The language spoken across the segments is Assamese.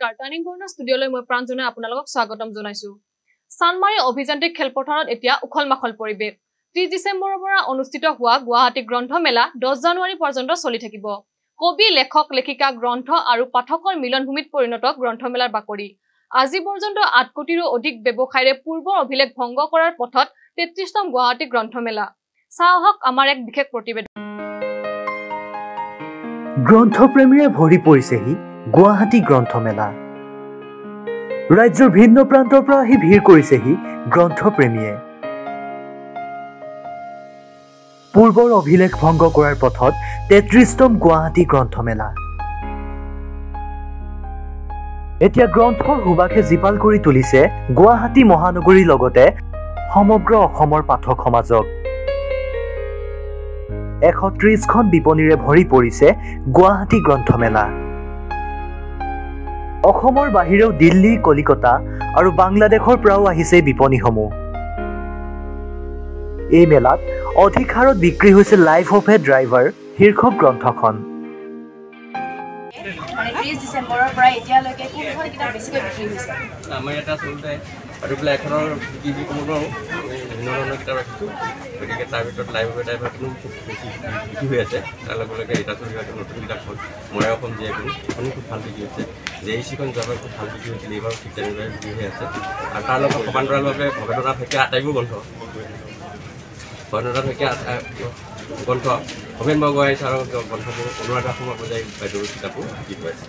নমস্কাৰ টাৰ্নিং পইণ্টৰ ষ্টুডিঅলৈ মই প্ৰাঞ্জনে আপোনালোকক স্বাগতম জনাইছো সানমাৰী অভিযান্ত্ৰিক খেলপথাৰত এতিয়া উখল-মাখল পৰিৱেশ 30 ডিসেম্বৰৰ পৰা অনুষ্ঠিত হোৱা গুৱাহাটী গ্ৰন্থমেলা 10 জানুৱাৰী পৰ্যন্ত চলি থাকিব কবি লেখক লেখিকা গ্ৰন্থ আৰু পাঠকৰ মিলনভূমিত পৰিণত গ্ৰন্থমেলাৰ বাকৰি আজি পৰ্যন্ত 8 কোটিৰো অধিক ব্যৱসায়ৰে পূৰ্বৰ অভিলেখ ভংগ কৰাৰ পথত 33তম গুৱাহাটী গ্ৰন্থমেলা সাহক আমাৰ এক বিশেষ প্ৰতিবেদন গ্ৰন্থপ্ৰেমীৰে ভৰি পৰিছেহি গুৱাহাটী গ্ৰন্থমেলা ৰাজ্যৰ ভিন্ন প্ৰান্তৰ পৰা আহি ভিৰ কৰিছেহি গ্ৰন্থপ্ৰেমীয়ে পূৰ্বৰ অভিলেখ ভংগ কৰাৰ পথত 33তম গুৱাহাটী গ্ৰন্থমেলা এতিয়া গ্ৰন্থৰ সুবাসে জীপাল কৰি তুলিছে গুৱাহাটী মহানগৰীৰ লগতে সমগ্ৰ অসমৰ পাঠক সমাজক 130খন বিপণীৰে ভৰি পৰিছে গুৱাহাটী গ্ৰন্থমেলা অসমৰ বাহিৰেও দিল্লী কলিকতা আৰু বাংলাদেশৰ পৰাও আহিছে বিপণীসমূহ এই মেলাত অধিক হাৰত বিক্ৰী হৈছে লাইফ অফ এ ড্ৰাইভাৰ শীৰ্ষক গ্ৰন্থখন 30 ডিসেম্বৰৰ পৰা এতিয়ালৈকে কোনখন কিতাপ বেছিকৈ বিক্ৰী হৈছে আমাৰ এটা চলতে আৰু ব্লে এখনৰ কি কোনো বিভিন্ন কিতাপ ৰাখিছোঁ গতিকে তাৰ ভিতৰত লাইভ অফ এ ড্ৰাইভাৰটো খুব বেছি বিক্ৰী হৈ আছে তাৰ লগে লগে এটা চলিবাটো নতুন কিতাপখন মই অসম জীয়াইখন সেইখনো খুব ভাল বিক্ৰী হৈছে জেইচিখন যোৱাবাৰ খুব ভাল বিক্ৰী হৈছিল এইবাৰ ঠিক তেনেদৰে বিক্ৰী হৈ আছে আৰু তাৰ লগত সমান্তৰালভাৱে ভৱেন্দ্ৰনাথ শইকীয়া আটাইবোৰ গ্ৰন্থ ভৱেন্দ্ৰনাথ শইকীয়া গ্ৰন্থ ভৱেন বৰগোহাঁই ছাৰৰ গ্ৰন্থবোৰ অনুৰাধা শৰ্মা পূজাৰী বাইদেউৰ কিতাপো বিক্ৰী হৈ আছে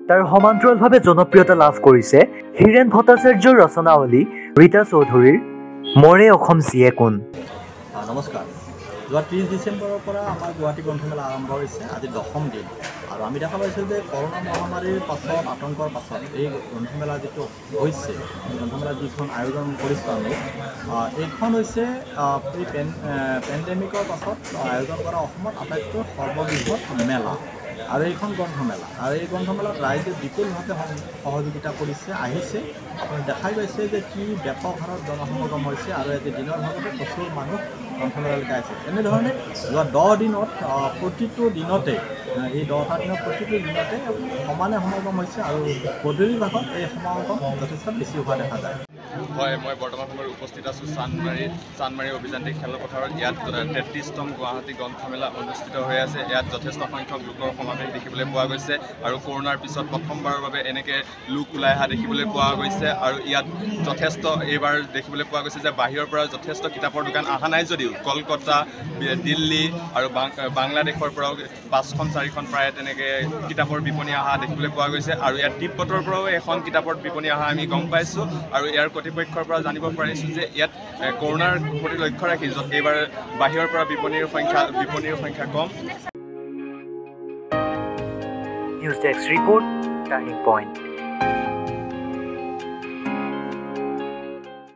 তাৰ সমান্তৰালভাৱে জনপ্ৰিয়তা লাভ কৰিছে হীৰেন ভট্টাচাৰ্যৰ ৰচনাৱলী ৰীতা চৌধুৰীৰ মৰে অসম জীয়ে কোন নমস্কাৰ যোৱা 30 ডিসেম্বৰৰ পৰা আমাৰ গুৱাহাটী গ্ৰন্থমেলা আৰম্ভ হৈছে আজি 10ম দিন আৰু আমি দেখা পাইছোঁ যে কৰোনা মহামাৰীৰ পাছত আতংকৰ পাছত এই গ্ৰন্থমেলা যিটো হৈছে গ্ৰন্থমেলা যিখন আয়োজন কৰিছোঁ আমি এইখন হৈছে এই পেণ্ডেমিকৰ পাছত আয়োজন কৰা অসমত আটাইতকৈ সৰ্ববৃহৎ মেলা আৰু এইখন গ্ৰন্থমেলা আৰু এই গ্ৰন্থমেলাত ৰাইজে বিপুলভাৱে সহযোগিতা কৰিছে আহিছে আপুনি দেখাই পাইছে যে কি ব্যাপক হাৰত জনসমাগম হৈছে আৰু আজি দিনৰ ভাগতে প্ৰচুৰ মানুহ গ্ৰন্থমেলালৈ আহিছে এনেধৰণে যোৱা 10 দিনত প্ৰতিটো দিনতে এই 10টা দিনত প্ৰতিটো দিনতে সমানে সমাগম হৈছে আৰু গধূলি ভাগত এই সমাগম যথেষ্ট বেছি হোৱা দেখা যায় হয় মই বৰ্তমান সময়ত উপস্থিত আছোঁ চানমাৰী অভিযান্ত্ৰিক খেলপথাৰত ইয়াত 33তম গুৱাহাটী গ্ৰন্থমেলা অনুষ্ঠিত হৈ আছে ইয়াত যথেষ্ট সংখ্যক লোকৰ সমাৱেশ দেখিবলৈ পোৱা গৈছে আৰু কৰোনাৰ পিছত প্ৰথমবাৰৰ বাবে এনেকৈ লোক ওলাই অহা দেখিবলৈ পোৱা গৈছে আৰু ইয়াত যথেষ্ট এইবাৰ দেখিবলৈ পোৱা গৈছে যে বাহিৰৰ পৰা যথেষ্ট কিতাপৰ দোকান অহা নাই যদিও কলকাতা দিল্লী আৰু বাংলাদেশৰ পৰাও 5খন 4খন প্ৰায় তেনেকৈ কিতাপৰ বিপণী অহা দেখিবলৈ পোৱা গৈছে আৰু ইয়াত তিব্বতৰ পৰাও এখন কিতাপৰ বিপণী অহা আমি গম পাইছোঁ আৰু ইয়াৰ কৰ্তৃপক্ষৰ পৰা জানিব পাৰিছোঁ যে ইয়াত কৰোনাৰ প্ৰতি লক্ষ্য ৰাখি এইবাৰ বাহিৰৰ পৰা বিপণীৰ সংখ্যা কম news desk report turning point